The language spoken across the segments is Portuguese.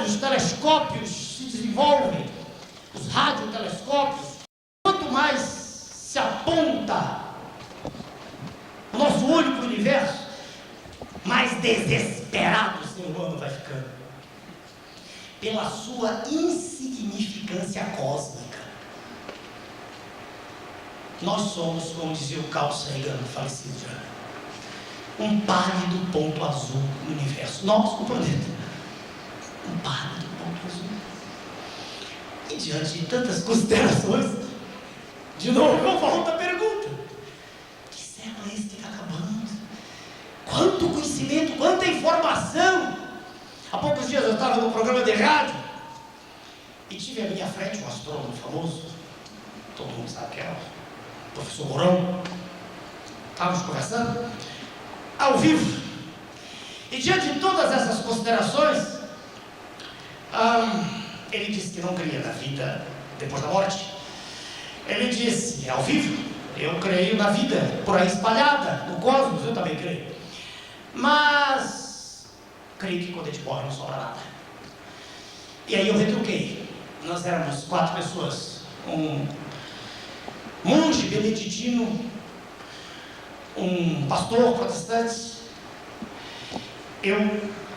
mais os telescópios se desenvolvem, os radiotelescópios, quanto mais se aponta o nosso olho para o universo, mais desesperado o ser humano vai ficando pela sua insignificância cósmica. Nós somos, como dizia o Carl Sagan, falecido já, um pálido ponto azul no universo. Nós, o planeta, um pálido ponto azul. E diante de tantas considerações, de novo eu volto à pergunta: que século é esse que está acabando? Quanto conhecimento, quanta informação! Há poucos dias eu estava no programa de rádio e tive à minha frente um astrônomo famoso, todo mundo sabe que é o professor Mourão. Estávamos conversando ao vivo, e diante de todas essas considerações, ele disse que não cria na vida depois da morte. Ele disse, ao vivo: eu creio na vida por aí espalhada no cosmos, eu também creio, mas creio que quando a gente morre não sobra nada. E aí eu retruquei. Nós éramos 4 pessoas, um monge beneditino, um pastor protestante, eu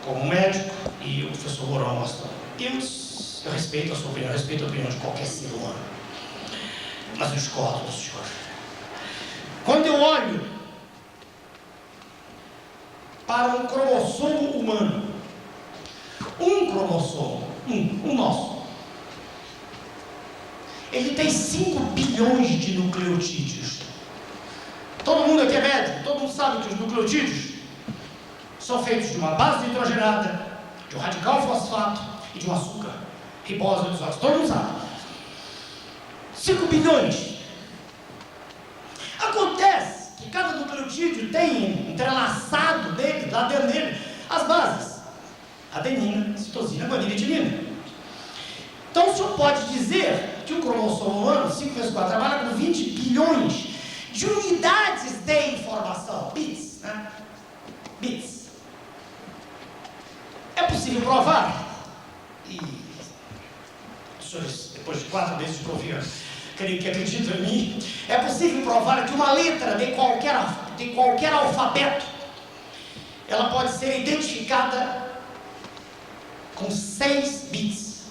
como médico e o professor Mourão astrônomo. Eu respeito a sua opinião, eu respeito a opinião de qualquer ser humano, mas eu discordo do senhor. Quando eu olho para um cromossomo humano, um cromossomo, um nosso, ele tem 5 bilhões de nucleotídeos. Todo mundo aqui é médico, todo mundo sabe que os nucleotídeos são feitos de uma base nitrogenada, de um radical fosfato e de um açúcar, ribose dos óxidos. Todo mundo sabe. 5 bilhões. Acontece que cada nucleotídeo tem entrelaçado dele, lá dentro dele, as bases: adenina, citosina, guanina e timina. Então o senhor pode dizer que o cromossomo humano, 5 vezes 4, trabalha com 20 bilhões de unidades de informação, bits, né? Bits. É possível provar, e os senhores, depois de 4 vezes de ouvir, creio que acreditam em mim, é possível provar que uma letra de qualquer alfabeto, ela pode ser identificada com 6 bits,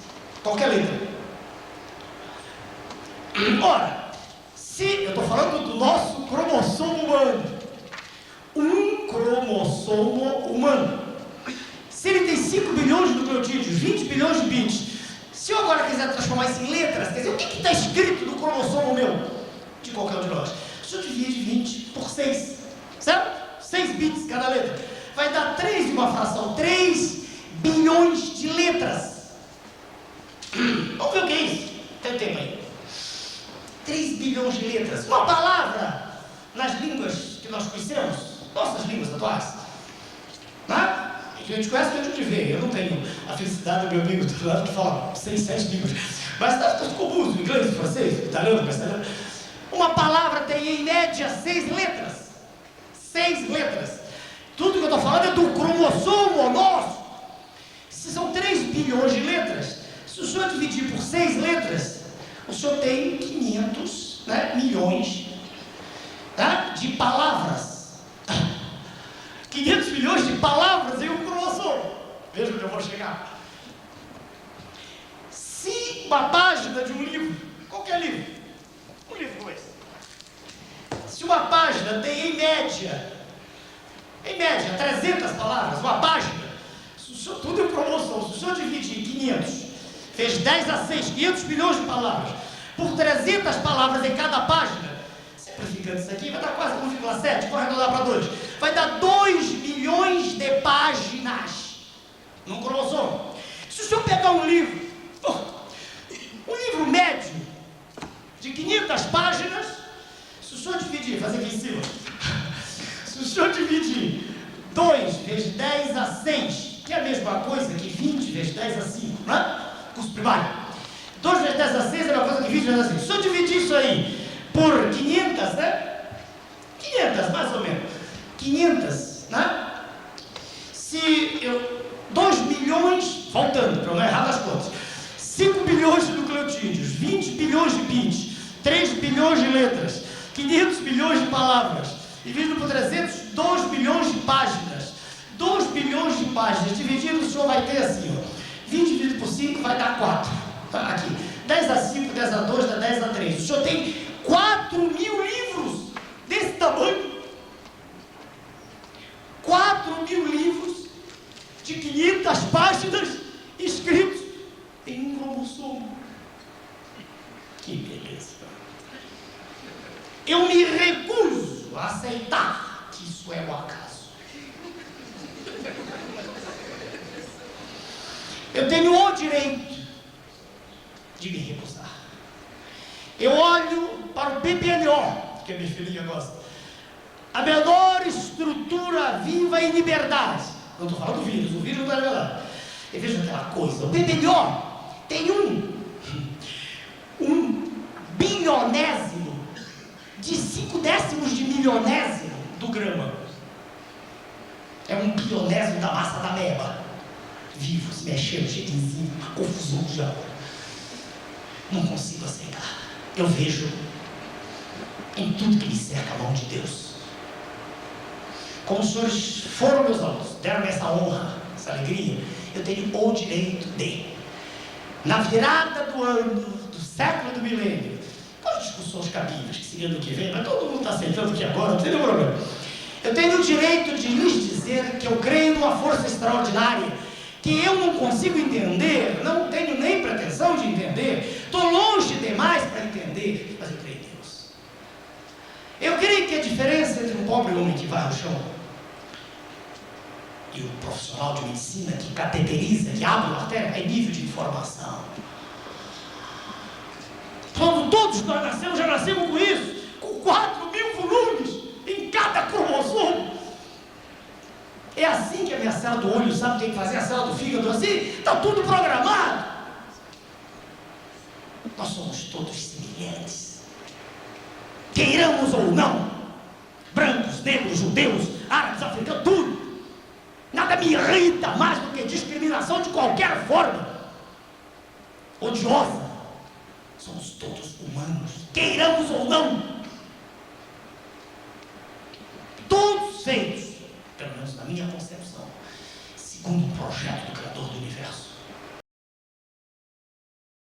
qualquer letra. Ora, se eu estou falando do nosso cromossomo humano, um cromossomo humano, se ele tem 5 bilhões de nucleotídeos, 20 bilhões de bits, se eu agora quiser transformar isso em letras, quer dizer, o que está escrito no cromossomo meu, de qualquer um de nós? Se eu divide 20 por 6, certo? 6 bits cada letra, vai dar 3 de uma fração, 3 bilhões de letras. Vamos ver o que é isso? Tem tempo aí. 3 bilhões de letras. Uma palavra nas línguas que nós conhecemos, nossas línguas atuais, né? Que a gente conhece, que a gente vê. Eu não tenho a felicidade do meu amigo do lado que fala 6, 7 línguas, mas está comum: inglês, francês, italiano, castelhano. Uma palavra tem em média 6 letras. 6 letras. Tudo que eu estou falando é do cromossomo nosso. Se são 3 bilhões de letras, se o senhor dividir por 6 letras, o senhor tem 500, né, milhões, tá, de palavras. 500 milhões de palavras em um cromossomo. Veja onde eu vou chegar. Se uma página de um livro, qualquer livro, um livro como esse, se uma página tem em média 300 palavras, uma página, se o senhor, tudo é um cromossomo, se o senhor dividir em 500, fez 10 a 6, 500 milhões de palavras, por 300 palavras em cada página, simplificando isso aqui, vai dar quase 1,7, vou arredondar para 2, vai dar 2 milhões de páginas num cromossomo. Se o senhor pegar um livro médio de 500 páginas, se o senhor dividir, fazer aqui em cima, se o senhor dividir 2 vezes 10 a 6, que é a mesma coisa que 20 vezes 10 a 5, né? Curso primário. 2 vezes 10 a 6 é a mesma coisa que 20 vezes a 5. Se eu dividir isso aí por 500, né? 500, mais ou menos. 500, né? Se eu... 2 milhões faltando, para eu não errar nas contas, 5 bilhões de nucleotídeos, 20 bilhões de bits, 3 bilhões de letras, 500 bilhões de palavras, dividido por 300, 2 bilhões de páginas. 2 bilhões de páginas, dividido, o senhor vai ter assim, ó, 20 dividido por 5 vai dar 4. Aqui, 10 a 5, 10 a 2, dá 10 a 3. O senhor tem 4.000 livros desse tamanho. 4.000 livros de 500 páginas escritos em um cromossomo. Que beleza! Eu me recuso a aceitar que isso é o acaso. Eu tenho o direito de me recusar. Eu olho para o PPNO, que a minha filhinha gosta, a menor estrutura viva em liberdade. Não estou falando do vírus, o vírus não está liberado. E veja aquela coisa, o PPNO tem um bilionésimo de 5 décimos de milionésimo do grama. É um bilionésimo da massa da meba. Vivo, se mexendo, cheio de enzima, uma confusão de algo. Não consigo aceitar. Eu vejo em tudo que me cerca a mão de Deus. Como os senhores foram meus alunos, deram-me essa honra, essa alegria, eu tenho o direito de, na virada do ano, do século, do milênio, com as discussões cabíveis, que seria do que vem, mas todo mundo está aceitando que agora, não tem nenhum problema. Eu tenho o direito de lhes dizer que eu creio numa força extraordinária, que eu não consigo entender, não tenho nem pretensão de entender, estou longe demais para entender, mas eu creio em Deus. Eu creio que a diferença entre um pobre homem que vai ao chão e o profissional de medicina que cateteriza, que abre a artéria, é nível de informação. Todos nós nascemos, já nascemos com isso, com 4.000 volumes em cada cromossomo. É assim que a minha célula do olho sabe o que tem que fazer, a célula do fígado assim, está tudo programado. Nós somos todos semelhantes, queiramos ou não, brancos, negros, judeus, árabes, africanos, tudo. Nada me irrita mais do que discriminação de qualquer forma, odiosa. Somos todos humanos, queiramos ou não, todos feitos, pelo menos na minha concepção, segundo o projeto do Criador do Universo.